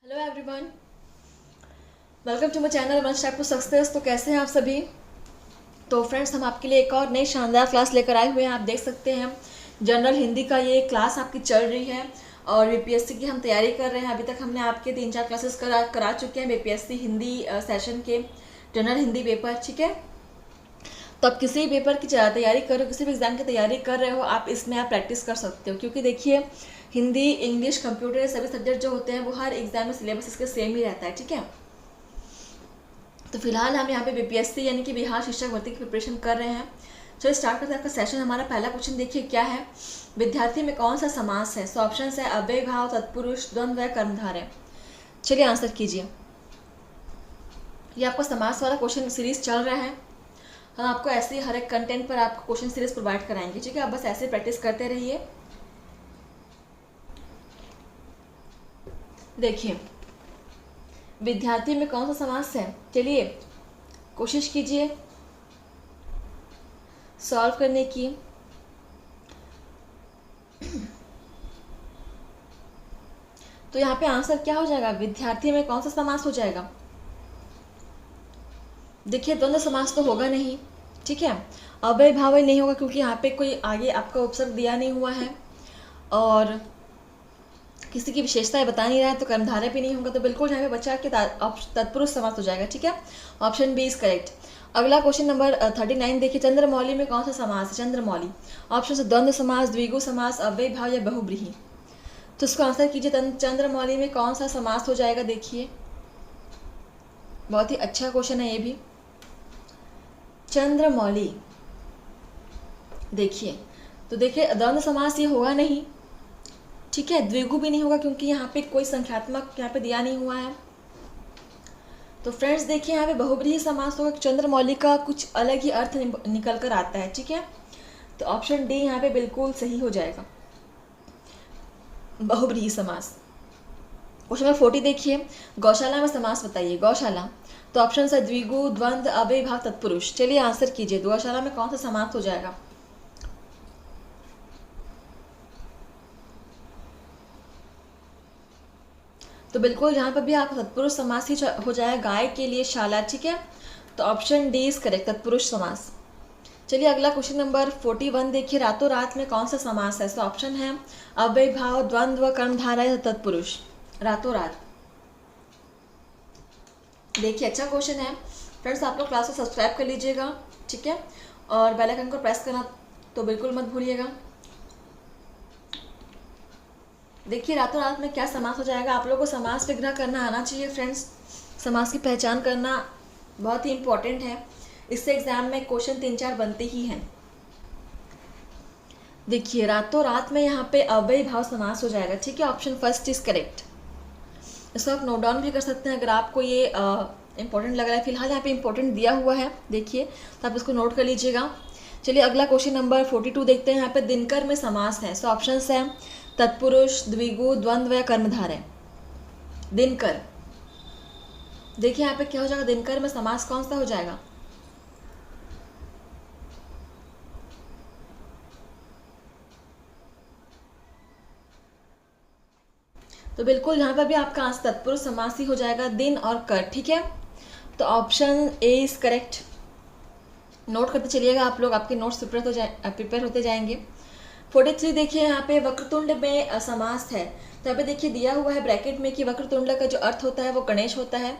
Hello everyone, welcome to my channel one step to success. तो कैसे हैं आप सभी। तो फ्रेंड्स, हम आपके लिए एक और नई शानदार क्लास लेकर आए हुए हैं। आप देख सकते हैं जनरल हिंदी का ये क्लास आपकी चल रही है और बीपीएससी की हम तैयारी कर रहे हैं। अभी तक हमने आपके 3-4 क्लासेस करा चुके हैं बीपीएससी हिंदी सेशन के जनरल हिंदी पेपर। ठीक है, तो आप किसी भी पेपर की तैयारी कर रहे हो, किसी भी एग्जाम की तैयारी कर रहे हो, आप इसमें आप प्रैक्टिस कर सकते हो। क्योंकि देखिए, हिंदी, इंग्लिश, कंप्यूटर सभी सब्जेक्ट जो होते हैं वो हर एग्जाम में सिलेबस इसके सेम ही रहता है। ठीक है, तो फिलहाल हम यहाँ पे बीपीएससी यानी कि बिहार शिक्षक भर्ती की प्रिपरेशन कर रहे हैं। चलिए स्टार्ट करते हैं आपका सेशन। हमारा पहला क्वेश्चन देखिए क्या है। विद्यार्थी में कौन सा समास है। सो ऑप्शन है अव्यय भाव, तत्पुरुष, द्वंद्व या कर्मधारय। चलिए आंसर कीजिए। ये आपका समास वाला क्वेश्चन सीरीज चल रहा है। हम आपको ऐसे ही हर एक कंटेंट पर आपको क्वेश्चन सीरीज प्रोवाइड कराएंगे। ठीक है, आप बस ऐसे प्रैक्टिस करते रहिए। देखिए, विद्यार्थी में कौन सा समास है। चलिए कोशिश कीजिए सॉल्व करने की। तो यहाँ पे आंसर क्या हो जाएगा। विद्यार्थी में कौन सा समास हो जाएगा। देखिए, द्वंद्व समास तो होगा नहीं। ठीक है, अव्यय भाव नहीं होगा क्योंकि यहाँ पे कोई आगे आपका उपसर्ग दिया नहीं हुआ है और किसी की विशेषताएं बता नहीं रहा है, तो कर्मधारय भी नहीं होगा। तो बिल्कुल यहाँ पे बच्चा के तत्पुरुष समास हो जाएगा। ठीक है, ऑप्शन बी इज करेक्ट। अगला क्वेश्चन नंबर 39 देखिए। चंद्रमौली में कौन सा समास है। चंद्रमौली ऑप्शन से द्वंद्व समास, द्विगु समास, अव्यय भाव या बहुब्रीहि। तो इसको आंसर कीजिए। चंद्रमौली में कौन सा समास हो जाएगा। देखिए, बहुत ही अच्छा क्वेश्चन है ये भी। चंद्रमौली देखिए, तो देखिए द्वंद्व समास ये होगा नहीं। ठीक है, द्विगु भी नहीं होगा क्योंकि यहाँ पे कोई संख्यात्मक यहाँ पे दिया नहीं हुआ है। तो फ्रेंड्स देखिए, यहाँ पे बहुब्रीहि समास होगा। चंद्रमौली का कुछ अलग ही अर्थ निकल कर आता है। ठीक है, तो ऑप्शन डी यहाँ पे बिल्कुल सही हो जाएगा, बहुब्रीहि समास। क्वेश्चन नंबर 40 देखिए। गौशाला में समास बताइए। गौशाला, तो ऑप्शन है द्विगु, द्वंद्व, अव्यय भाव, तत्पुरुष। चलिए आंसर कीजिए। गौशाला में कौन सा समास हो जाएगा। तो बिल्कुल यहाँ पर भी आप तत्पुरुष समास ही हो जाएगा। गाय के लिए शाला। ठीक है, तो ऑप्शन डी इज करेक्ट, तत्पुरुष समास। चलिए अगला क्वेश्चन नंबर 41 देखिए। रातों रात में कौन सा समास है। तो ऑप्शन है अव्यय भाव, द्वंद्व, कर्मधारय, तत्पुरुष। रातों रात देखिए, अच्छा क्वेश्चन है। फ्रेंड्स, आप लोग क्लास को सब्सक्राइब कर लीजिएगा। ठीक है, और बेल आइकन को प्रेस करना तो बिल्कुल मत भूलिएगा। देखिए, रातों रात में क्या समास हो जाएगा। आप लोगों को समास विग्रह करना आना चाहिए फ्रेंड्स। समास की पहचान करना बहुत ही इंपॉर्टेंट है। इससे एग्जाम में क्वेश्चन 3-4 बनते ही हैं। देखिए, रातों रात में यहाँ पे अव्यय भाव समास हो जाएगा। ठीक है, ऑप्शन फर्स्ट इज करेक्ट। इसको आप नोट डाउन भी कर सकते हैं अगर आपको ये इंपॉर्टेंट लग रहा है। फिलहाल यहाँ पे इंपॉर्टेंट दिया हुआ है, देखिए, तो आप इसको नोट कर लीजिएगा। चलिए अगला क्वेश्चन नंबर 42 देखते हैं। यहाँ पे दिनकर में समास है। सो ऑप्शन है तत्पुरुष, द्विगु, द्वंद्व या कर्मधारय। दिनकर देखिए, यहाँ पे क्या हो जाएगा। दिनकर में समास कौन सा हो जाएगा। तो बिल्कुल यहाँ पर भी आपका आंसर तत्पुरुष समास ही हो जाएगा, दिन और कर। ठीक है, तो option A is correct. Note करते चलिएगा आप लोग, आपके नोट्स प्रिपेयर होते जाएंगे। 43 देखिए। यहाँ पे वक्रतुंड में समास है। तो यहाँ पे देखिए दिया हुआ है ब्रैकेट में कि वक्रतुंड का जो अर्थ होता है वो गणेश होता है।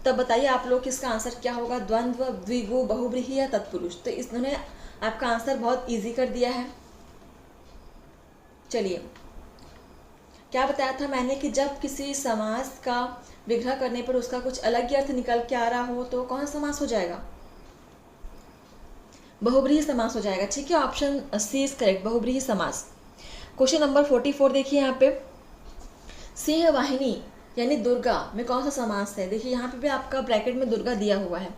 तब बताइए आप लोग किसका आंसर क्या होगा। द्वंद्व, द्विगु, बहुब्रीहि या तत्पुरुष। तो इसने आपका आंसर बहुत इजी कर दिया है। चलिए, क्या बताया था मैंने कि जब किसी समास का विग्रह करने पर उसका कुछ अलग ही अर्थ निकल के आ रहा हो तो कौन सा समास हो जाएगा। बहुब्रीहि समास हो जाएगा। ठीक है, ऑप्शन सी इज करेक्ट, बहुब्रीहि समास। क्वेश्चन नंबर 44 देखिए। यहाँ पे सिंह वाहिनी यानी दुर्गा में कौन सा समास है। देखिए, यहाँ पे भी आपका ब्रैकेट में दुर्गा दिया हुआ है।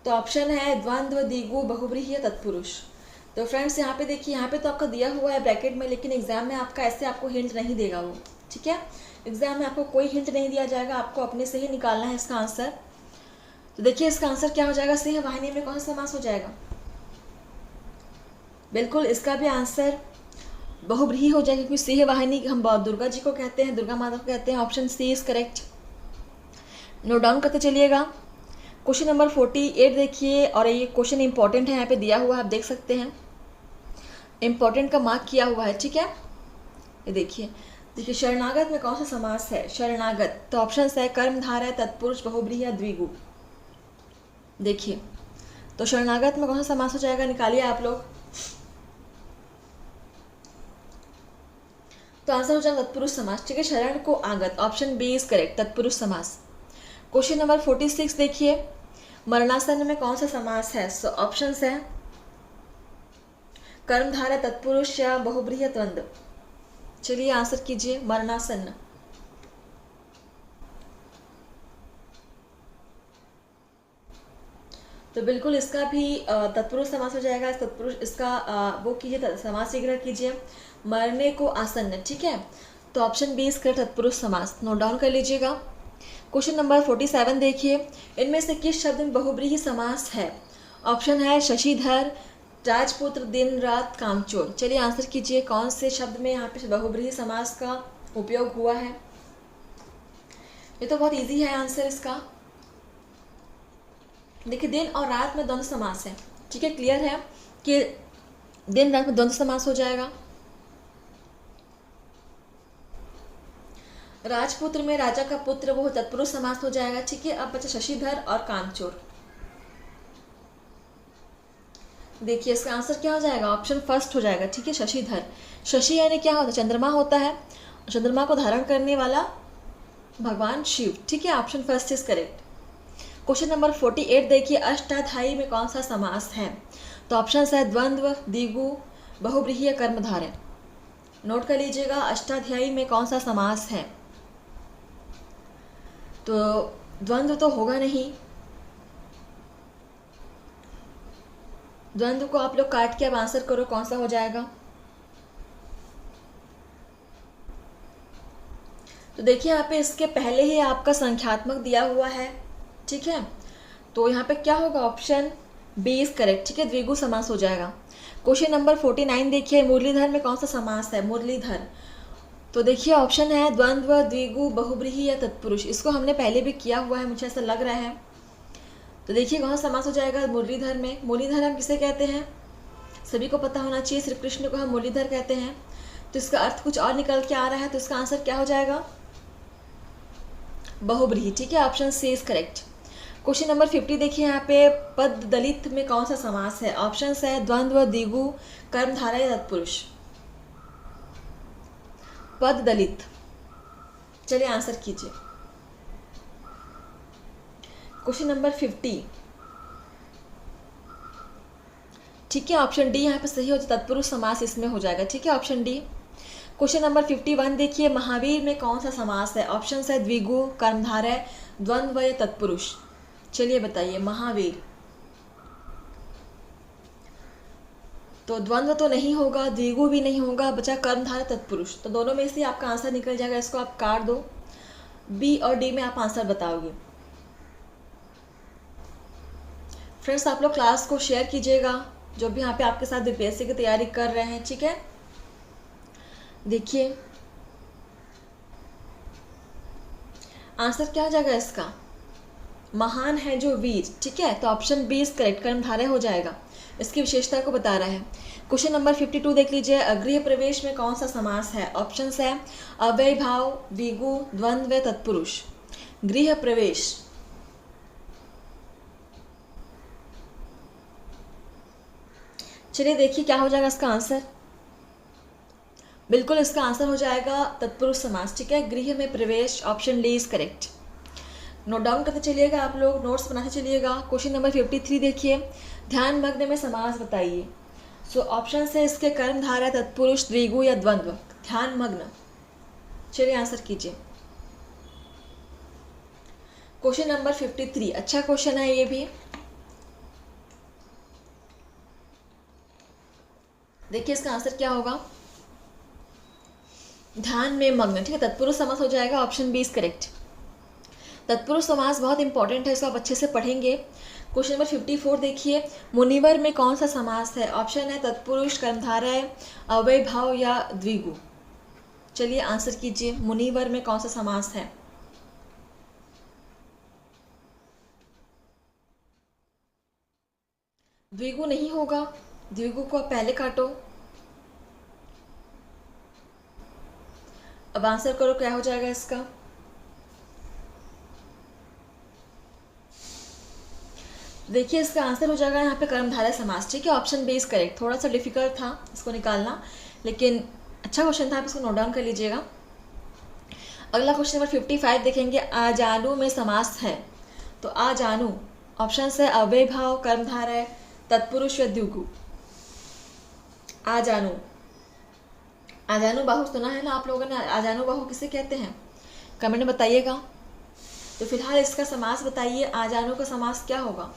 तो ऑप्शन है द्वंद्व, द्विगु, बहुब्रीहि या तत्पुरुष। तो फ्रेंड्स यहाँ पे देखिए, यहाँ पे तो आपका दिया हुआ है ब्रैकेट में, लेकिन एग्जाम में आपका ऐसे आपको हिंट नहीं देगा वो। ठीक है, एग्जाम में आपको कोई हिंट नहीं दिया जाएगा, आपको अपने से ही निकालना है इसका आंसर। तो देखिए इसका आंसर क्या हो जाएगा। सिंह वाहिनी में कौन सा समास हो जाएगा। बिल्कुल इसका भी आंसर बहुब्रीहि हो जाएगा क्योंकि सिंह वाहिनी हम दुर्गा जी को कहते हैं, दुर्गा माता को कहते हैं। Option C is correct. Note down करते चलिएगा। क्वेश्चन नंबर 48 देखिए, और ये क्वेश्चन इंपॉर्टेंट है, यहाँ पे दिया हुआ है, आप देख सकते हैं, इंपॉर्टेंट का मार्क किया हुआ है, ठीक है। ये देखिए देखिए, शरणागत में कौन सा समास है? शरणागत, तो ऑप्शन है कर्मधारय, तत्पुरुष, बहुब्रीहि या द्विगु। देखिए तो शरणागत में कौन सा समास हो जाएगा, निकालिए आप लोग। तो आंसर हो जाएगा तत्पुरुष समास, ठीक है। शरण को आगत, ऑप्शन बी इज करेक्ट, तत्पुरुष समास। क्वेश्चन नंबर 46 देखिए, मरणासन में कौन सा समास है? सो ऑप्शन है कर्मधारय, तत्पुरुष या बहुब्रीहि या द्वंद्व। चलिए आंसर कीजिए, मरणासन। तो बिल्कुल इसका भी तत्पुरुष समास हो जाएगा। तत्पुरुष इसका वो कीजिए, समास विग्रह कीजिए, मरने को आसन्न, ठीक है। तो ऑप्शन बी इसका तत्पुरुष समास, नोट डाउन कर लीजिएगा। क्वेश्चन नंबर 47 देखिए, इनमें से किस शब्द में बहुब्रीहि समास है? ऑप्शन है शशिधर, राजपुत्र, दिन रात, कामचोर। चलिए आंसर कीजिए, कौन से शब्द में यहाँ पे बहुब्रीहि समास का उपयोग हुआ है? ये तो बहुत इजी है आंसर इसका। देखिए दिन और रात में द्वंद्व समास है, ठीक है, क्लियर है कि दिन रात में द्वंद्व समास हो जाएगा। राजपुत्र में राजा का पुत्र, वो तत्पुरुष समास हो जाएगा, ठीक है। अब बचा शशिधर और कामचोर। देखिए इसका आंसर क्या हो जाएगा, ऑप्शन फर्स्ट हो जाएगा, ठीक है, शशिधर। शशि यानी क्या होता है? चंद्रमा होता है, चंद्रमा को धारण करने वाला भगवान शिव, ठीक है। Option first is correct. Question number 48 देखिए, अष्टाध्यायी में कौन सा समास है? तो ऑप्शन है द्वंद्व, द्विगु, बहुब्रीहि या कर्मधारय। नोट कर लीजिएगा, अष्टाध्यायी में कौन सा समास है? तो द्वंद्व तो होगा नहीं, द्वंद्व को आप लोग काट के अब आंसर करो कौन सा हो जाएगा। तो देखिए यहाँ पे इसके पहले ही आपका संख्यात्मक दिया हुआ है, ठीक है। तो यहाँ पे क्या होगा, ऑप्शन बी इज करेक्ट, ठीक है, द्विगु समास हो जाएगा। क्वेश्चन नंबर 49 देखिए, मुरलीधर में कौन सा समास है? मुरलीधर, तो देखिए ऑप्शन है द्वंद्व, द्विगु, बहुब्रीहि या तत्पुरुष। इसको हमने पहले भी किया हुआ है, मुझे ऐसा लग रहा है। तो देखिए कौन सा समास हो जाएगा मुरलीधर में? मुरलीधर हम किसे कहते हैं? सभी को पता होना चाहिए, श्री कृष्ण को हम मुरलीधर कहते हैं। तो इसका अर्थ कुछ और निकल के आ रहा है, तो इसका आंसर क्या हो जाएगा? बहुब्रीहि, ठीक है, option C is correct. Question number 50 देखिए, यहाँ पे पद दलित में कौन सा समास है? ऑप्शन है द्वंद्व, द्विगु, कर्मधारय या तत्पुरुष। पद दलित, चलिए आंसर कीजिए। क्वेश्चन नंबर 50, ठीक है, ऑप्शन डी यहाँ पे सही हो जाए, तत्पुरुष समास इसमें हो जाएगा, ठीक है, ऑप्शन डी। क्वेश्चन नंबर 51 देखिए, महावीर में कौन सा समास है? ऑप्शन है द्विगु, कर्मधारय, द्वंद्व या तत्पुरुष। चलिए बताइए, महावीर, तो द्वंद्व तो नहीं होगा, द्विगु भी नहीं होगा, बचा कर्मधारय, तत्पुरुष। तो दोनों में से आपका आंसर निकल जाएगा, इसको आप काट दो, बी और डी में आप आंसर बताओगे। फ्रेंड्स आप लोग क्लास को शेयर कीजिएगा, जो भी यहाँ पे आपके साथ बीपीएससी की तैयारी कर रहे हैं, ठीक है। देखिए आंसर क्या हो जाएगा इसका? महान है जो वीर, ठीक है, तो ऑप्शन बी इज करेक्ट, कर्मधारय हो जाएगा, इसकी विशेषता को बता रहा है। क्वेश्चन नंबर 52 देख लीजिए, गृह प्रवेश में कौन सा समास है? ऑप्शन है अव्यय भाव, द्विगु, द्वंद्व, तत्पुरुष। गृह प्रवेश, चलिए देखिए क्या हो जाएगा इसका आंसर। बिल्कुल इसका आंसर हो जाएगा तत्पुरुष समास, ठीक है, गृह में प्रवेश, option D is correct. Note down करते चलिएगा, आप लोग नोट्स बनाते चलिएगा। क्वेश्चन नंबर 53 देखिए, ध्यान मग्न में समास बताइए। सो ऑप्शन से इसके कर्मधारय, तत्पुरुष, द्विगु या द्वंद्व। ध्यान मग्न, चलिए आंसर कीजिए। क्वेश्चन नंबर 53, अच्छा क्वेश्चन है ये भी। देखिए इसका आंसर क्या होगा, ध्यान में मग्न, ठीक है, तत्पुरुष समास हो जाएगा, ऑप्शन बी इज करेक्ट। तत्पुरुष समास बहुत इंपॉर्टेंट है, इसको आप अच्छे से पढ़ेंगे। क्वेश्चन नंबर 54 देखिए, मुनिवर में कौन सा समास है? ऑप्शन है तत्पुरुष, कर्मधारय, अव्यय भाव या द्विगु। चलिए आंसर कीजिए, मुनिवर में कौन सा समास है? द्विगु नहीं होगा, द्विगु को आप पहले काटो। अब आंसर करो, क्या हो जाएगा इसका? देखिए इसका आंसर हो जाएगा यहाँ पे कर्मधारय समास। ठीक है, ऑप्शन बी इज करेक्ट। थोड़ा सा डिफिकल्ट था इसको निकालना, लेकिन अच्छा क्वेश्चन था, आप इसको नोट डाउन कर लीजिएगा। अगला क्वेश्चन नंबर 55 देखेंगे, आजानु में समास है। तो आजानु ऑप्शन है अव्यय भाव, कर्मधारय, तत्पुरुष या द्विगु। आजानु, आजानु बाहु सुना है ना आप लोगों ने? आजानु बाहु किसे कहते हैं? कमेंट में बताइएगा। तो फिलहाल इसका समास बताइए, आजानु का समास क्या होगा?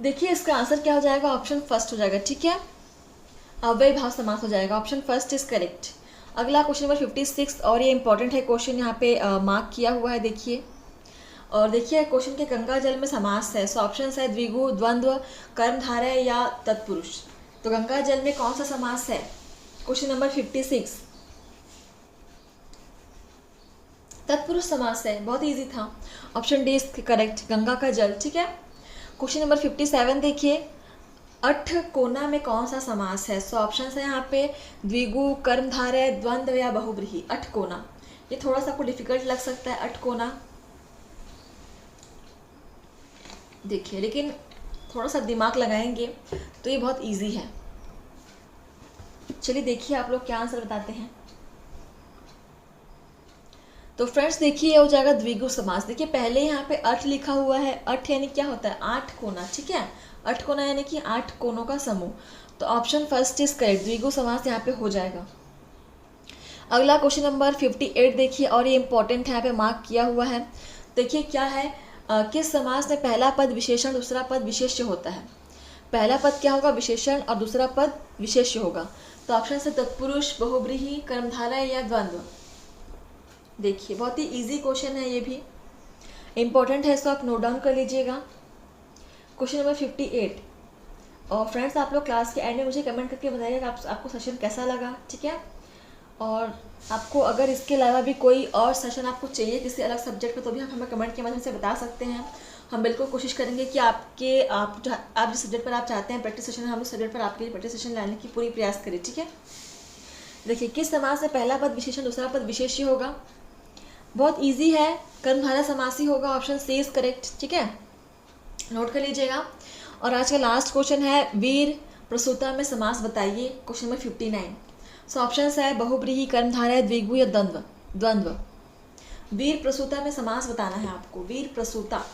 देखिए इसका आंसर क्या हो जाएगा? ऑप्शन फर्स्ट हो जाएगा। ठीक है, अव्यय भाव समास हो जाएगा। Option first is correct. अगला क्वेश्चन नंबर 56, और ये इंपॉर्टेंट है क्वेश्चन, यहाँ पे मार्क किया हुआ है देखिए। और देखिए क्वेश्चन के गंगा जल में समास है। सो ऑप्शन है द्विगु, द्वंद्व, कर्मधारय या तत्पुरुष। तो गंगा जल में कौन सा समास है? क्वेश्चन नंबर 56 तत्पुरुष समास है, बहुत इजी था। Option D is correct, Ganga का जल। ठीक है, क्वेश्चन नंबर 57 देखिए, अठ कोना में कौन सा समास है? सो ऑप्शन है यहाँ पे द्विगु, कर्मधारय, द्वंद्व या बहुब्रीहि। अठ कोना, ये थोड़ा सा आपको डिफिकल्ट लग सकता है अठ कोना, देखिए, लेकिन थोड़ा सा दिमाग लगाएंगे तो ये बहुत इजी है। चलिए देखिए आप लोग क्या आंसर बताते हैं। तो फ्रेंड्स देखिए ये हो जाएगा द्विगु समास। देखिए पहले यहाँ पे अठ लिखा हुआ है, अठ यानी क्या होता है? आठ कोना। ठीक है, अठ कोना यानी कि 8 कोनों का समूह। तो ऑप्शन फर्स्ट इज करेक्ट, द्विगु समास यहाँ पे हो जाएगा। अगला क्वेश्चन नंबर 58 देखिए, और ये इंपॉर्टेंट है, यहाँ पे मार्क किया हुआ है। देखिए क्या है, किस समास में पहला पद विशेषण, दूसरा पद विशेष्य होता है? पहला पद क्या होगा? विशेषण, और दूसरा पद विशेष्य होगा। तो ऑप्शन से तत्पुरुष, बहुब्रीहि, कर्मधारय या द्वंद्व। देखिए बहुत ही इजी क्वेश्चन है, ये भी इंपॉर्टेंट है, इसको आप नोट डाउन कर लीजिएगा। Question number 58। और फ्रेंड्स आप लोग क्लास के एंड में मुझे कमेंट करके बताइएगा आपको सेशन कैसा लगा। ठीक है, और आपको अगर इसके अलावा भी कोई और सेशन आपको चाहिए किसी अलग सब्जेक्ट पर, तो भी आप हमें कमेंट के माध्यम से बता सकते हैं। हम बिल्कुल कोशिश करेंगे कि आप जिस सब्जेक्ट पर आप चाहते हैं प्रैक्टिस सेशन, हम उस सब्जेक्ट पर आपके लिए प्रैक्टिस सेशन लाने की पूरी प्रयास करें। ठीक है, देखिए किस समास से पहला पद विशेषण, दूसरा पद विशेष्य होगा? बहुत ईजी है, कर्मधारय समास ही होगा। Option C is correct. ठीक है, नोट कर लीजिएगा। और आज का लास्ट क्वेश्चन है, वीर प्रसूता में समास बताइए। Question number 59। सो ऑप्शन है बहुब्रीहि, कर्मधारय, द्विगु या द्वंद्व। वीर प्रसूता में समास बताना है आपको, वीर प्रसूता।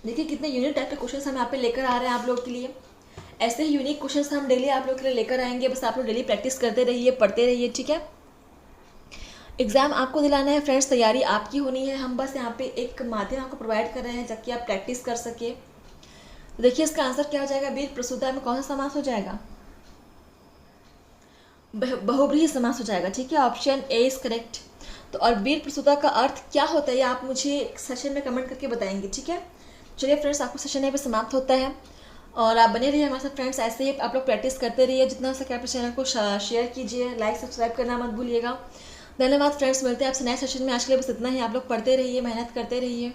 देखिए कितने यूनिक टाइप के क्वेश्चंस हम यहाँ पे लेकर आ रहे हैं आप लोग के लिए। ऐसे ही यूनिक क्वेश्चंस हम डेली आप लोग के लिए लेकर आएंगे, बस आप लोग डेली प्रैक्टिस करते रहिए, पढ़ते रहिए। ठीक है, एग्ज़ाम आपको दिलाना है फ्रेंड्स, तैयारी आपकी होनी है। हम बस यहाँ पे एक माध्यम आपको प्रोवाइड कर रहे हैं ताकि आप प्रैक्टिस कर सके। तो देखिए इसका आंसर क्या हो जाएगा? वीर प्रसूता में कौन सा समास हो जाएगा? बहुब्रीहि समास हो जाएगा। ठीक है, ऑप्शन ए इज करेक्ट। तो और वीर प्रसूता का अर्थ क्या होता है ये आप मुझे सेशन में कमेंट करके बताएंगे। ठीक है, चलिए फ्रेंड्स आपको सेशन यहाँ पे समाप्त होता है, और आप बने रहिए हमारे साथ फ्रेंड्स। ऐसे ही आप लोग प्रैक्टिस करते रहिए, जितना हो सके आप चैनल को शेयर कीजिए, लाइक सब्सक्राइब करना मत भूलिएगा। धन्यवाद फ्रेंड्स, मिलते हैं आपसे नए सेशन में। आज के लिए बस इतना ही। आप लोग पढ़ते रहिए, मेहनत करते रहिए।